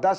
10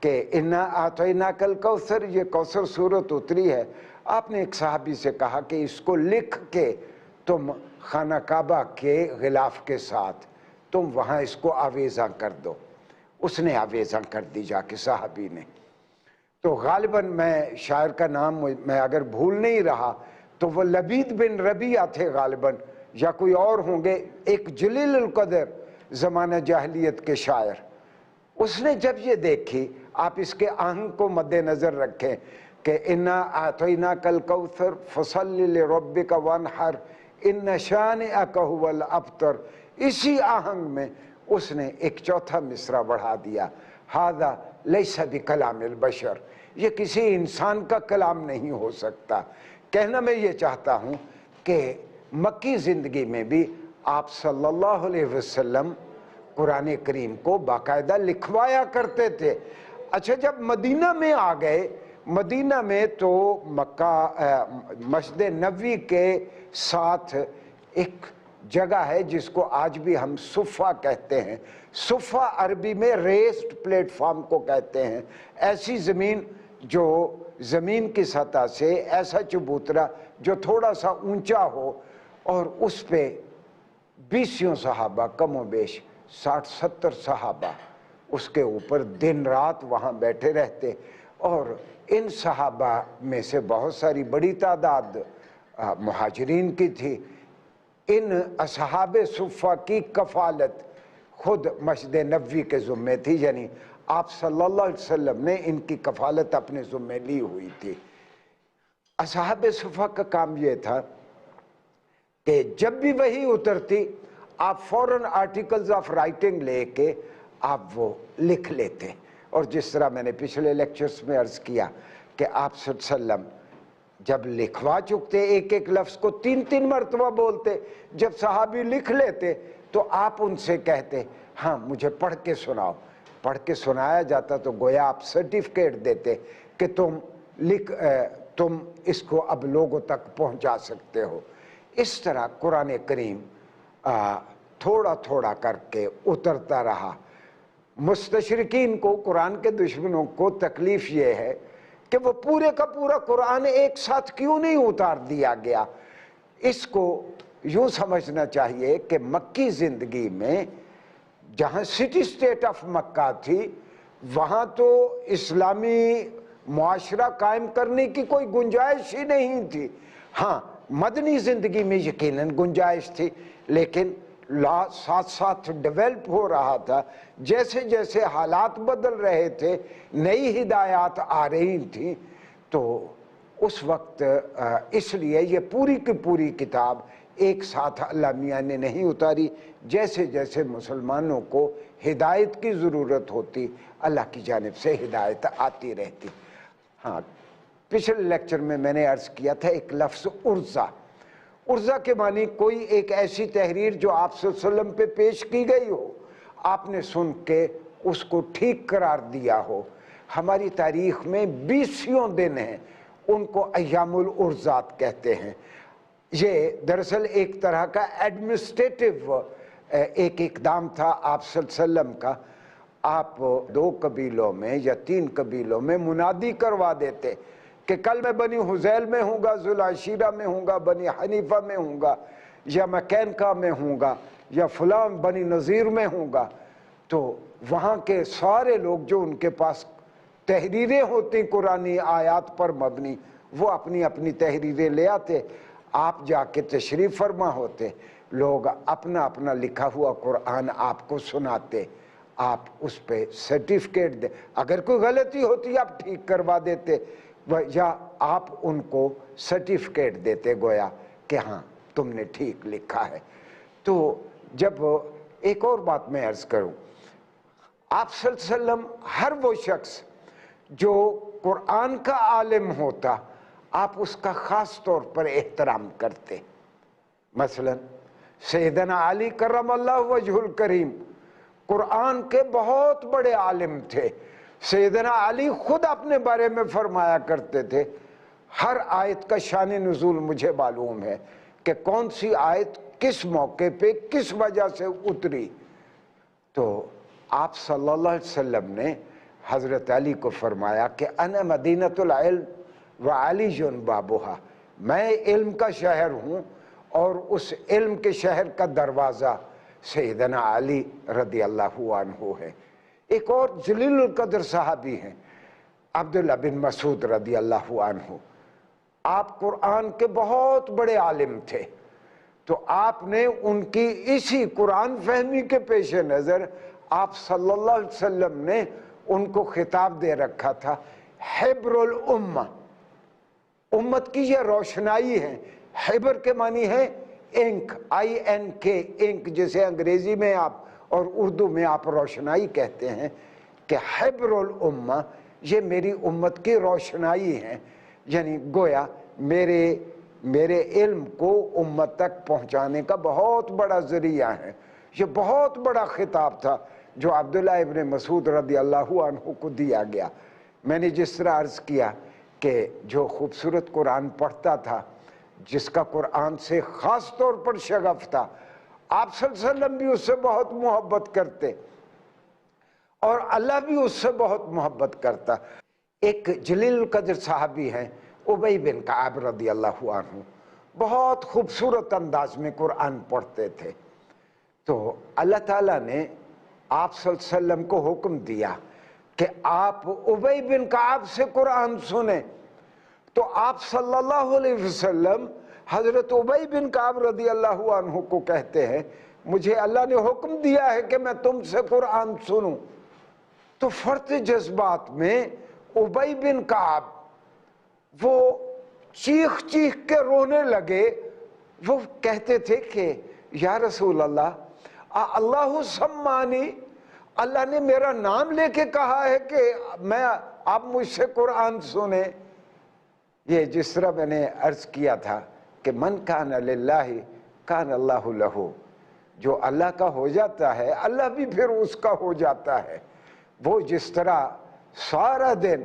کہ انا اعطینا کل کوثر، یہ کوثر صورت اتری ہے، آپ نے ایک صحابی سے کہا کہ اس کو لکھ کے تم خانہ کعبہ کے غلاف کے ساتھ تم وہاں اس کو آویزاں کر دو۔ اس نے آویزاں کر دی جا کے صحابی نے۔ تو غالباً میں شاعر کا نام میں اگر بھول نہیں رہا تو وہ لبید بن ربیعہ تھے غالباً، یا کوئی اور ہوں گے، ایک جلیل القدر زمانہ جاہلیت کے شاعر۔ اس نے جب یہ دیکھی، آپ اس کے آہنگ کو مد نظر رکھیں کہ انا اعطیناک الکوثر فصلی لربک وانحر ان شانئک هو الابتر، اسی آہنگ میں اس نے ایک چوتھا مصرع بڑھا دیا، ھذا لیس بکلام البشر، یہ کسی انسان کا کلام نہیں ہو سکتا۔ کہنا میں یہ چاہتا ہوں کہ مکی زندگی میں بھی آپ صلی اللہ علیہ وسلم قرآن کریم کو باقاعدہ لکھوایا کرتے تھے۔ اچھا، جب مدینہ میں آ گئے، مدینہ میں تو مسجد نبوی کے ساتھ ایک جگہ ہے جس کو آج بھی ہم صفہ کہتے ہیں۔ صفہ عربی میں ریسڈ پلیٹ فارم کو کہتے ہیں، ایسی زمین جو زمین کی سطح سے ایسا چبوترا جو تھوڑا سا اونچا ہو، اور اس پہ 20 صحابہ، کم و بیش 60-70 صحابہ اس کے اوپر دن رات وہاں بیٹھے رہتے، اور ان صحابہ میں سے بہت ساری بڑی تعداد مہاجرین کی تھی۔ ان اصحاب صفہ کی کفالت خود مسجد نبوی کے ذمے تھی، یعنی آپ صلی اللہ علیہ وسلم نے ان کی کفالت اپنے ذمے لی ہوئی تھی۔ اصحاب صفہ کا کام یہ تھا کہ جب بھی وحی اترتی، آپ فوراً آرٹیکلز آف رائٹنگ لے کے آپ وہ لکھ لیتے، اور جس طرح میں نے پچھلے لیکچرز میں عرض کیا کہ آپ صلی اللہ علیہ وسلم جب لکھوا چکتے ایک ایک لفظ کو 3 مرتبہ بولتے، جب صحابی لکھ لیتے تو آپ ان سے کہتے ہاں مجھے پڑھ کے سناؤ، پڑھ کے سنایا جاتا تو گویا آپ سرٹیفکیٹ دیتے کہ تم اس کو اب لوگوں تک پہنچا سکتے ہو۔ اس طرح قرآن کریم تھوڑا تھوڑا کر کے اترتا رہا۔ مستشرقین کو، قرآن کے دشمنوں کو تکلیف یہ ہے کہ وہ پورے کا پورا قرآن ایک ساتھ کیوں نہیں اتار دیا گیا۔ اس کو یوں سمجھنا چاہیے کہ مکی زندگی میں جہاں سٹی سٹیٹ آف مکہ تھی، وہاں تو اسلامی معاشرہ قائم کرنے کی کوئی گنجائش ہی نہیں تھی۔ ہاں، مدنی زندگی میں یقیناً گنجائش تھی، لیکن ساتھ ساتھ ڈیولپ ہو رہا تھا، جیسے جیسے حالات بدل رہے تھے، نئی ہدایات آ رہی تھیں، تو اس وقت اس لیے یہ پوری کی پوری کتاب ایک ساتھ اللہ میاں نے نہیں اتاری، جیسے جیسے مسلمانوں کو ہدایت کی ضرورت ہوتی، اللہ کی جانب سے ہدایت آتی رہتی۔ ہاں، پچھلے لیکچر میں نے عرض کیا تھا ایک لفظ عرضہ۔ عرضہ کے معنی کوئی ایک ایسی تحریر جو آپ صلی اللہ علیہ وسلم پہ پیش کی گئی ہو، آپ نے سن کے اس کو ٹھیک قرار دیا ہو۔ ہماری تاریخ میں 20 دن ہیں، ان کو ایام العرضات کہتے ہیں۔ یہ دراصل ایک طرح کا ایڈمنسٹریٹو ایک اقدام تھا آپ صلی اللہ علیہ وسلم کا۔ آپ 2 قبیلوں میں یا 3 قبیلوں میں منادی کروا دیتے کہ کل میں بنی حذیل میں ہوں گا، ذوالعشیرہ میں ہوں گا، بنی حنیفہ میں ہوں گا، یا مکینکا میں ہوں گا، یا فلاں بنی نذیر میں ہوں گا، تو وہاں کے سارے لوگ جو ان کے پاس تحریریں ہوتی قرآنی آیات پر مبنی، وہ اپنی اپنی تحریریں لے آتے، آپ جا کے تشریف فرما ہوتے، لوگ اپنا اپنا لکھا ہوا قرآن آپ کو سناتے، آپ اس پہ سرٹیفکیٹ دے، اگر کوئی غلطی ہوتی آپ ٹھیک کروا دیتے، یا آپ ان کو سرٹیفکیٹ دیتے گویا کہ ہاں تم نے ٹھیک لکھا ہے۔ تو جب ایک اور بات میں عرض کروں، آپ صلی اللہ علیہ وسلم ہر وہ شخص جو قرآن کا عالم ہوتا، آپ اس کا خاص طور پر احترام کرتے۔ مثلا سیدنا علی کرم اللہ وجہ الکریم قرآن کے بہت بڑے عالم تھے۔ سیدنا علی خود اپنے بارے میں فرمایا کرتے تھے، ہر آیت کا شان نزول مجھے معلوم ہے کہ کون سی آیت کس موقع پہ کس وجہ سے اتری۔ تو آپ صلی اللہ علیہ وسلم نے حضرت علی کو فرمایا کہ انا مدینۃ العلم و علی بابوہا، میں علم کا شہر ہوں اور اس علم کے شہر کا دروازہ سیدنا علی رضی اللہ عنہ ہے۔ ایک اور جلیل القدر صحابی ہیں عبداللہ بن مسعود رضی اللہ عنہ، آپ قرآن کے بہت بڑے عالم تھے، تو آپ نے ان کی اسی قرآن فہمی کے پیش نظر آپ صلی اللہ علیہ وسلم نے ان کو خطاب دے رکھا تھا حبر الامہ، امت کی یہ روشنائی ہے۔ حبر کے معنی ہے انک، INK، انک جسے انگریزی میں آپ اور اردو میں آپ روشنائی کہتے ہیں، کہ حبر الامہ یہ میری امت کی روشنائی ہے، یعنی گویا میرے علم کو امت تک پہنچانے کا بہت بڑا ذریعہ ہے۔ یہ بہت بڑا خطاب تھا جو عبداللہ ابن مسعود رضی اللہ عنہ کو دیا گیا۔ میں نے جس طرح عرض کیا کہ جو خوبصورت قرآن پڑھتا تھا، جس کا قرآن سے خاص طور پر شغف تھا، آپ صلی اللہ علیہ وسلم بھی اس سے بہت محبت کرتے اور اللہ بھی اس سے بہت محبت کرتا۔ ایک جلیل القدر صحابی ہیں ابی بن کعب رضی اللہ عنہ، بہت خوبصورت انداز میں قرآن پڑھتے تھے، تو اللہ تعالیٰ نے آپ صلی اللہ علیہ وسلم کو حکم دیا کہ آپ ابی بن کعب سے قرآن سنیں، تو آپ صلی اللہ علیہ وسلم حضرت ابی بن کعب رضی اللہ عنہ کو کہتے ہیں مجھے اللہ نے حکم دیا ہے کہ میں تم سے قرآن سنوں۔ تو فرط جذبات میں ابی بن کعب وہ چیخ چیخ کے رونے لگے، وہ کہتے تھے کہ یا رسول اللہ سمانی، اللہ نے میرا نام لے کے کہا ہے کہ آپ مجھ سے قرآن سنیں۔ یہ جس طرح میں نے عرض کیا تھا کہ من کان للہ کان اللہ لہ، جو اللہ کا ہو جاتا ہے اللہ بھی پھر اس کا ہو جاتا ہے۔ وہ جس طرح سارا دن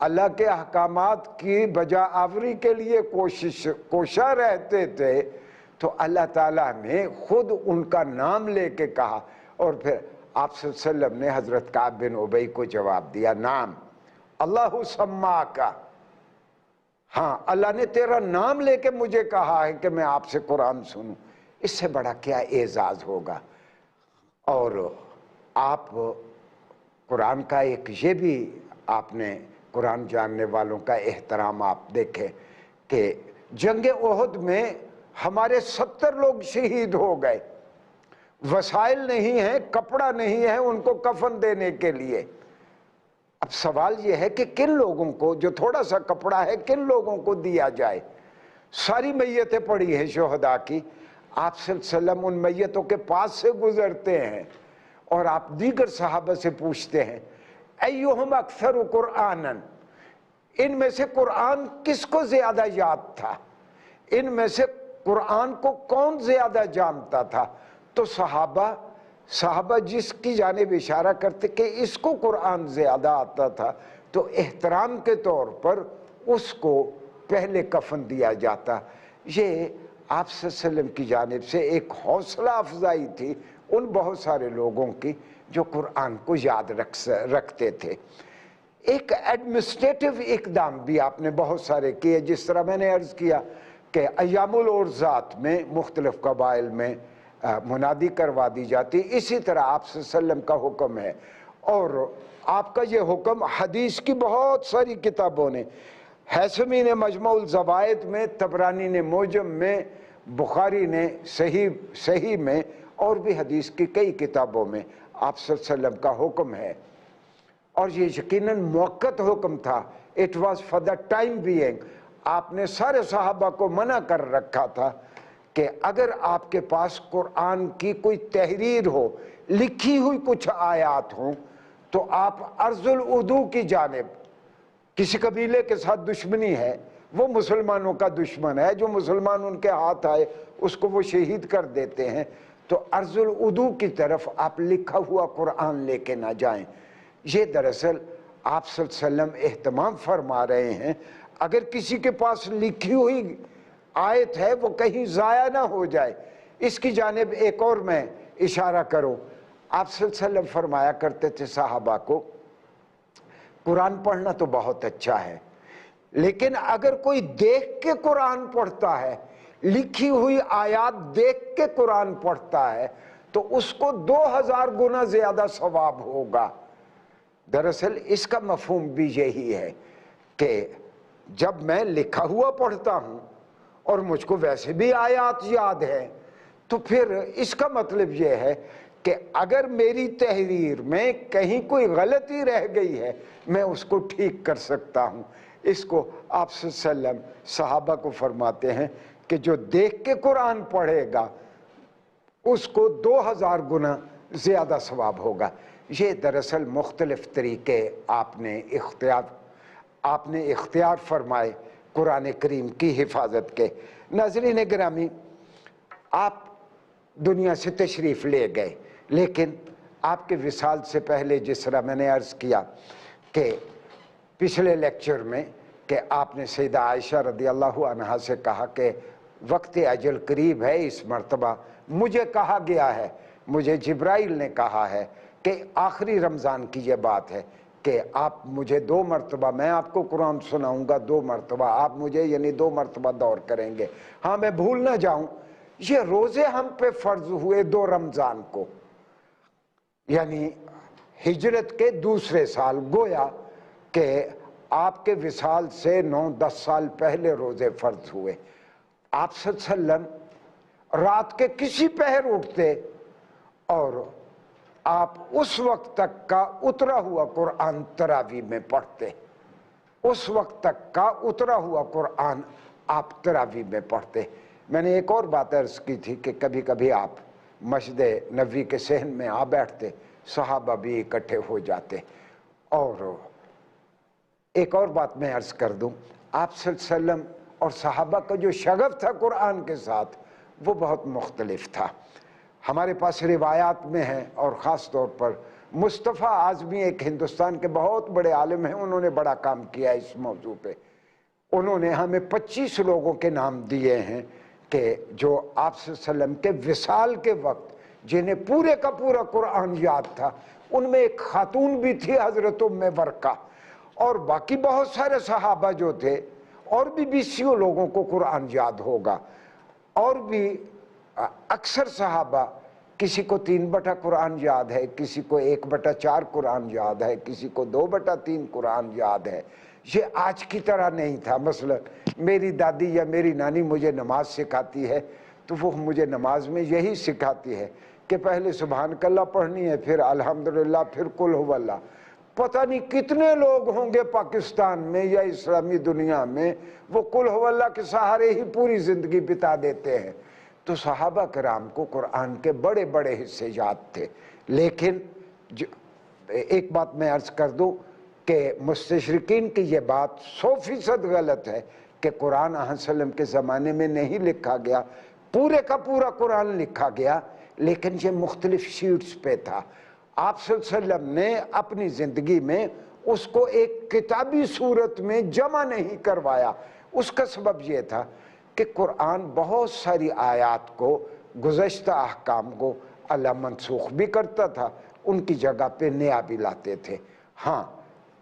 اللہ کے احکامات کی بجا آوری کے لیے کوشاں رہتے تھے، تو اللہ تعالیٰ نے خود ان کا نام لے کے کہا، اور پھر آپ صلی اللہ علیہ وسلم نے حضرت کعب بن ابی کو جواب دیا نام اللہ سماکا، ہاں اللہ نے تیرا نام لے کے مجھے کہا ہے کہ میں آپ سے قرآن سنوں، اس سے بڑا کیا اعزاز ہوگا۔ اور آپ قرآن کا ایک یہ بھی آپ نے قرآن جاننے والوں کا احترام آپ دیکھیں کہ جنگ احد میں ہمارے 70 لوگ شہید ہو گئے، وسائل نہیں ہیں، کپڑا نہیں ہے ان کو کفن دینے کے لیے۔ اب سوال یہ ہے کہ کن لوگوں کو، جو تھوڑا سا کپڑا ہے، کن لوگوں کو دیا جائے؟ ساری میتیں پڑی ہیں شہداء کی، آپ صلی اللہ علیہ وسلم ان میتوں کے پاس سے گزرتے ہیں اور آپ دیگر صحابہ سے پوچھتے ہیں ایہم اکثر قرآناً، ان میں سے قرآن کس کو زیادہ یاد تھا، ان میں سے قرآن کو کون زیادہ جانتا تھا؟ تو صحابہ جس کی جانب اشارہ کرتے کہ اس کو قرآن زیادہ آتا تھا، تو احترام کے طور پر اس کو پہلے کفن دیا جاتا۔ یہ آپ صلی اللہ علیہ وسلم کی جانب سے ایک حوصلہ افزائی تھی ان بہت سارے لوگوں کی جو قرآن کو یاد رکھتے تھے۔ ایک ایڈمنسٹریٹو اقدام بھی آپ نے بہت سارے کیے، جس طرح میں نے عرض کیا کہ ایام العرضات میں مختلف قبائل میں منادی کروا دی جاتی، اسی طرح آپ صلی اللہ علیہ وسلم کا حکم ہے، اور آپ کا یہ حکم حدیث کی بہت ساری کتابوں نے، حیثمی نے مجموع الزوائد میں، طبرانی نے موجم میں، بخاری نے صحیح میں، اور بھی حدیث کی کئی کتابوں میں آپ صلی اللہ علیہ وسلم کا حکم ہے، اور یہ یقیناً موقت حکم تھا۔ It was for the time being. آپ نے سارے صحابہ کو منع کر رکھا تھا کہ اگر آپ کے پاس قرآن کی کوئی تحریر ہو، لکھی ہوئی کچھ آیات ہوں، تو آپ عرض العدو کی جانب، کسی قبیلے کے ساتھ دشمنی ہے، وہ مسلمانوں کا دشمن ہے، جو مسلمان ان کے ہاتھ آئے اس کو وہ شہید کر دیتے ہیں، تو عرض العدو کی طرف آپ لکھا ہوا قرآن لے کے نہ جائیں۔ یہ دراصل آپ صلی اللہ علیہ وسلم اہتمام فرما رہے ہیں، اگر کسی کے پاس لکھی ہوئی آیت ہے وہ کہیں ضائع نہ ہو جائے۔ اس کی جانب ایک اور میں اشارہ کروں، آپ صلی اللہ علیہ وسلم فرمایا کرتے تھے صحابہ کو قرآن پڑھنا تو بہت اچھا ہے، لیکن اگر کوئی دیکھ کے قرآن پڑھتا ہے، لکھی ہوئی آیات دیکھ کے قرآن پڑھتا ہے، تو اس کو 2000 گنا زیادہ ثواب ہوگا۔ دراصل اس کا مفہوم بھی یہی ہے کہ جب میں لکھا ہوا پڑھتا ہوں اور مجھ کو ویسے بھی آیات یاد ہے، تو پھر اس کا مطلب یہ ہے کہ اگر میری تحریر میں کہیں کوئی غلطی رہ گئی ہے، میں اس کو ٹھیک کر سکتا ہوں۔ اس کو آپ صلی اللہ علیہ وسلم صحابہ کو فرماتے ہیں کہ جو دیکھ کے قرآن پڑھے گا اس کو 2000 گنا زیادہ ثواب ہوگا۔ یہ دراصل مختلف طریقے آپ نے اختیار فرمائے قرآن کریم کی حفاظت کے۔ ناظرین گرامی، آپ دنیا سے تشریف لے گئے، لیکن آپ کے وصال سے پہلے جس طرح میں نے عرض کیا کہ پچھلے لیکچر میں کہ آپ نے سیدہ عائشہ رضی اللہ عنہا سے کہا کہ وقت اجل قریب ہے، اس مرتبہ مجھے کہا گیا ہے، مجھے جبرائیل نے کہا ہے کہ آخری رمضان کی یہ بات ہے کہ آپ مجھے 2 مرتبہ میں آپ کو قرآن سناؤں گا، 2 مرتبہ آپ مجھے، یعنی 2 مرتبہ دور کریں گے۔ ہاں میں بھول نہ جاؤں، یہ روزے ہم پہ فرض ہوئے 2 رمضان کو، یعنی ہجرت کے دوسرے سال، گویا کہ آپ کے وصال سے 9-10 سال پہلے روزے فرض ہوئے۔ آپ صلی اللہ علیہ وسلم رات کے کسی پہر اٹھتے اور آپ اس وقت تک کا اترا ہوا قرآن تراویح میں پڑھتے، اس وقت تک کا اترا ہوا قرآن آپ تراویح میں پڑھتے۔ میں نے ایک اور بات عرض کی تھی کہ کبھی کبھی آپ مسجد نبوی کے صحن میں آ بیٹھتے، صحابہ بھی اکٹھے ہو جاتے۔ اور ایک اور بات میں عرض کر دوں، آپ صلی اللہ علیہ وسلم اور صحابہ کا جو شغف تھا قرآن کے ساتھ وہ بہت مختلف تھا۔ ہمارے پاس روایات میں ہیں، اور خاص طور پر مصطفیٰ اعظمی ایک ہندوستان کے بہت بڑے عالم ہیں، انہوں نے بڑا کام کیا اس موضوع پہ۔ انہوں نے ہمیں 25 لوگوں کے نام دیے ہیں کہ جو آپ صلی اللہ علیہ وسلم کے وصال کے وقت جنہیں پورے کا پورا قرآن یاد تھا۔ ان میں ایک خاتون بھی تھی، حضرت ام ورقہ، اور باقی بہت سارے صحابہ جو تھے، اور بھی 20 لوگوں کو قرآن یاد ہوگا، اور بھی اکثر صحابہ، کسی کو 3/4 قرآن یاد ہے، کسی کو 1/4 قرآن یاد ہے، کسی کو 2/3 قرآن یاد ہے۔ یہ آج کی طرح نہیں تھا۔ مثلا میری دادی یا میری نانی مجھے نماز سکھاتی ہے تو وہ مجھے نماز میں یہی سکھاتی ہے کہ پہلے سبحانک اللہ پڑھنی ہے، پھر الحمدللہ، پھر قل هو اللہ۔ پتہ نہیں کتنے لوگ ہوں گے پاکستان میں یا اسلامی دنیا میں وہ قل هو اللہ کے سہارے ہی پوری زندگی بتا دیتے ہیں۔ تو صحابہ کرام کو قرآن کے بڑے بڑے حصے یاد تھے، لیکن ایک بات میں عرض کر دوں کہ مستشرقین کی یہ بات 100% غلط ہے کہ قرآن صلی اللہ علیہ وسلم کے زمانے میں نہیں لکھا گیا۔ پورے کا پورا قرآن لکھا گیا، لیکن یہ مختلف شیٹس پہ تھا۔ آپ صلی اللہ علیہ وسلم نے اپنی زندگی میں اس کو ایک کتابی صورت میں جمع نہیں کروایا۔ اس کا سبب یہ تھا کہ قرآن بہت ساری آیات کو، گزشتہ احکام کو اللہ منسوخ بھی کرتا تھا، ان کی جگہ پہ نیا بھی لاتے تھے۔ ہاں،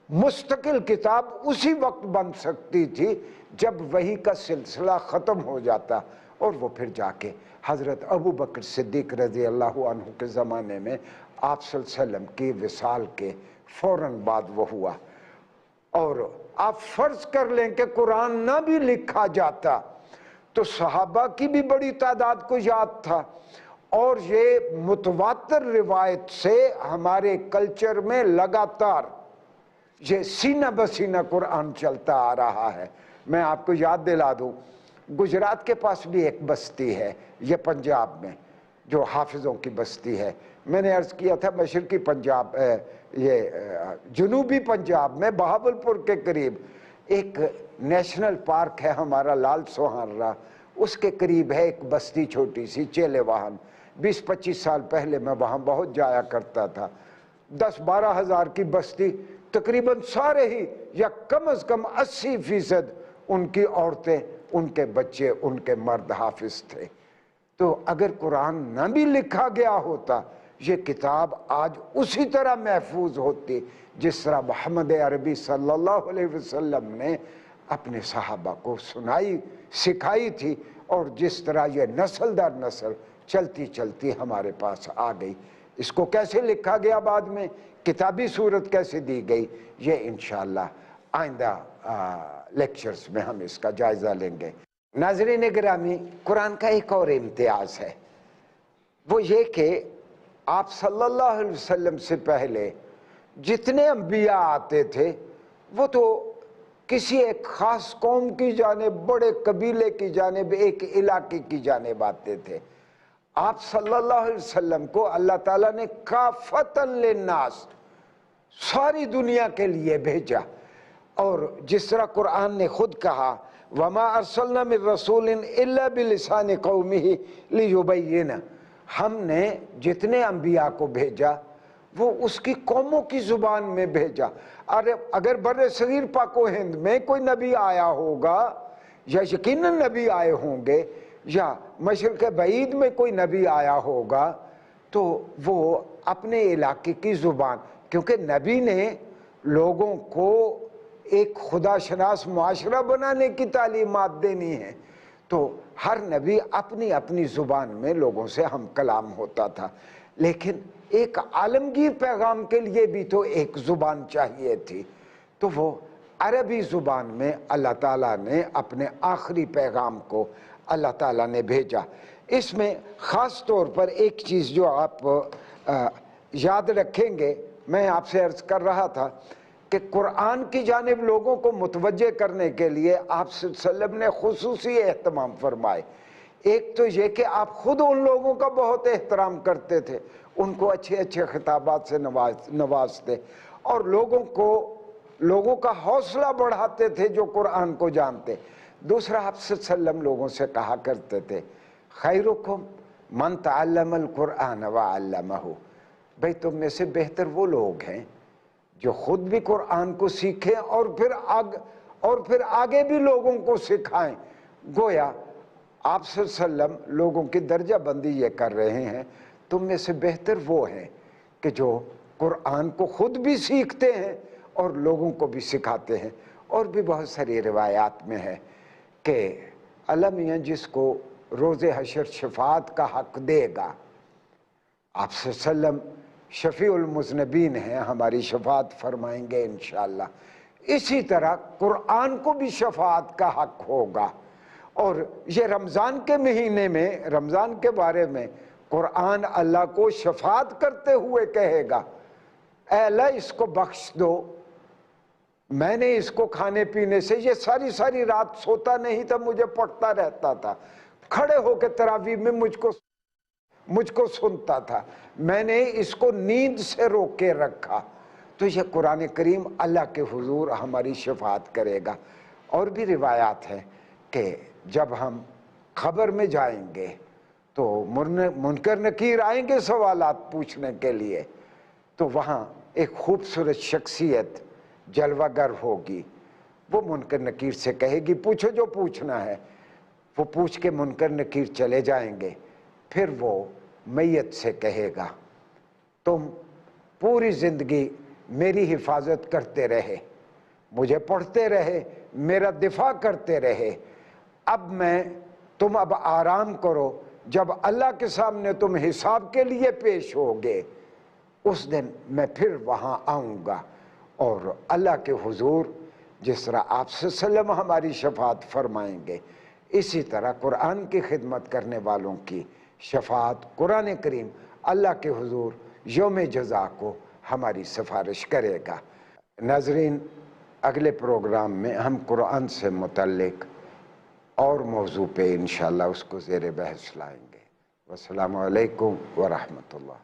مستقل کتاب اسی وقت بن سکتی تھی جب وحی کا سلسلہ ختم ہو جاتا، اور وہ پھر جا کے حضرت ابو بکر صدیق رضی اللہ عنہ کے زمانے میں آپ صلی اللہ علیہ وسلم کی وصال کے فوراً بعد وہ ہوا۔ اور آپ فرض کر لیں کہ قرآن نہ بھی لکھا جاتا تو صحابہ کی بھی بڑی تعداد کو یاد تھا، اور یہ متواتر روایت سے ہمارے کلچر میں لگاتار یہ سینہ بسینہ قرآن چلتا آ رہا ہے۔ میں آپ کو یاد دلا دوں، گجرات کے پاس بھی ایک بستی ہے، یہ پنجاب میں، جو حافظوں کی بستی ہے۔ میں نے عرض کیا تھا مشرقی پنجاب، یہ جنوبی پنجاب میں بہاولپور کے قریب ایک نیشنل پارک ہے ہمارا، لال سوہانرا، اس کے قریب ہے ایک بستی چھوٹی سی، چیلے واہن۔ 20-25 سال پہلے میں وہاں بہت جایا کرتا تھا۔ 10-12 ہزار کی بستی، تقریباً سارے ہی یا کم از کم 80% ان کی عورتیں، ان کے بچے، ان کے مرد حافظ تھے۔ تو اگر قرآن نہ بھی لکھا گیا ہوتا یہ کتاب آج اسی طرح محفوظ ہوتی جس طرح محمد عربی صلی اللہ علیہ وسلم نے اپنے صحابہ کو سنائی سکھائی تھی، اور جس طرح یہ نسل در نسل چلتی چلتی ہمارے پاس آ گئی۔ اس کو کیسے لکھا گیا، بعد میں کتابی صورت کیسے دی گئی، یہ انشاءاللہ آئندہ لیکچرز میں ہم اس کا جائزہ لیں گے۔ ناظرین گرامی، قرآن کا ایک اور امتیاز ہے، وہ یہ کہ آپ صلی اللہ علیہ وسلم سے پہلے جتنے انبیاء آتے تھے وہ تو کسی ایک خاص قوم کی جانب، بڑے قبیلے کی جانب، ایک علاقے کی جانب آتے تھے۔ آپ صلی اللہ علیہ وسلم کو اللہ تعالیٰ نے کافۃ للناس، ساری دنیا کے لیے بھیجا، اور جس طرح قرآن نے خود کہا وَمَا أَرْسَلْنَا مِن رَّسُولٍ إِلَّا بِلِسَانِ قَوْمِهِ لِيُبَيِّنَ، ہم نے جتنے انبیاء کو بھیجا وہ اس کی قوموں کی زبان میں بھیجا۔ اگر بر صغیر پاک و ہند میں کوئی نبی آیا ہوگا، یا یقیناً نبی آئے ہوں گے، یا مشرق بعید میں کوئی نبی آیا ہوگا، تو وہ اپنے علاقے کی زبان، کیونکہ نبی نے لوگوں کو ایک خدا شناس معاشرہ بنانے کی تعلیمات دینی ہے، تو ہر نبی اپنی اپنی زبان میں لوگوں سے ہم کلام ہوتا تھا، لیکن ایک عالمگیر پیغام کے لیے بھی تو ایک زبان چاہیے تھی، تو وہ عربی زبان میں اللہ تعالیٰ نے اپنے آخری پیغام کو اللہ تعالیٰ نے بھیجا۔ اس میں خاص طور پر ایک چیز جو آپ یاد رکھیں گے، میں آپ سے عرض کر رہا تھا کہ قرآن کی جانب لوگوں کو متوجہ کرنے کے لیے آپ صلی اللہ علیہ وسلم نے خصوصی اہتمام فرمائے۔ ایک تو یہ کہ آپ خود ان لوگوں کا بہت احترام کرتے تھے، ان کو اچھے اچھے خطابات سے نوازتے، اور لوگوں کا حوصلہ بڑھاتے تھے جو قرآن کو جانتے۔ دوسرا، آپ صلی اللہ علیہ وسلم لوگوں سے کہا کرتے تھے خیرکم من تعلم القرآن وعلمہ، بھئی تم میں سے بہتر وہ لوگ ہیں جو خود بھی قرآن کو سیکھیں اور پھر آگے بھی لوگوں کو سکھائیں۔ گویا آپ صلی اللہ علیہ وسلم لوگوں کی درجہ بندی یہ کر رہے ہیں، تم میں سے بہتر وہ ہیں کہ جو قرآن کو خود بھی سیکھتے ہیں اور لوگوں کو بھی سکھاتے ہیں۔ اور بھی بہت ساری روایات میں ہے کہ اللہ میاں جس کو روز حشر شفاعت کا حق دے گا، آپ صلی اللہ علیہ وسلم شفیع المذنبین ہیں، ہماری شفاعت فرمائیں گے انشاءاللہ، اسی طرح قرآن کو بھی شفاعت کا حق ہوگا۔ اور یہ رمضان کے مہینے میں، رمضان کے بارے میں قرآن اللہ کو شفاعت کرتے ہوئے کہے گا اے اللہ اس کو بخش دو، میں نے اس کو کھانے پینے سے یہ ساری رات سوتا نہیں تھا، مجھے پڑھتا رہتا تھا، کھڑے ہو کے تراویح میں مجھ کو سنتا تھا، میں نے اس کو نیند سے روک کے رکھا۔ تو یہ قرآن کریم اللہ کے حضور ہماری شفاعت کرے گا۔ اور بھی روایات ہیں کہ جب ہم خبر میں جائیں گے تو منکر نکیر آئیں گے سوالات پوچھنے کے لیے، تو وہاں ایک خوبصورت شخصیت جلوہ گر ہوگی، وہ منکر نکیر سے کہے گی پوچھو جو پوچھنا ہے، وہ پوچھ کے منکر نکیر چلے جائیں گے، پھر وہ میت سے کہے گا تم پوری زندگی میری حفاظت کرتے رہے، مجھے پڑھتے رہے، میرا دفاع کرتے رہے، تم اب آرام کرو، جب اللہ کے سامنے تم حساب کے لیے پیش ہوگے اس دن میں پھر وہاں آؤں گا، اور اللہ کے حضور جس طرح آپ صلی اللہ علیہ وسلم ہماری شفاعت فرمائیں گے، اسی طرح قرآن کی خدمت کرنے والوں کی شفاعت قرآن کریم اللہ کے حضور یوم جزا کو ہماری سفارش کرے گا۔ ناظرین، اگلے پروگرام میں ہم قرآن سے متعلق اور موضوع پہ انشاءاللہ اس کو زیر بحث لائیں گے۔ والسلام علیکم ورحمۃ اللہ۔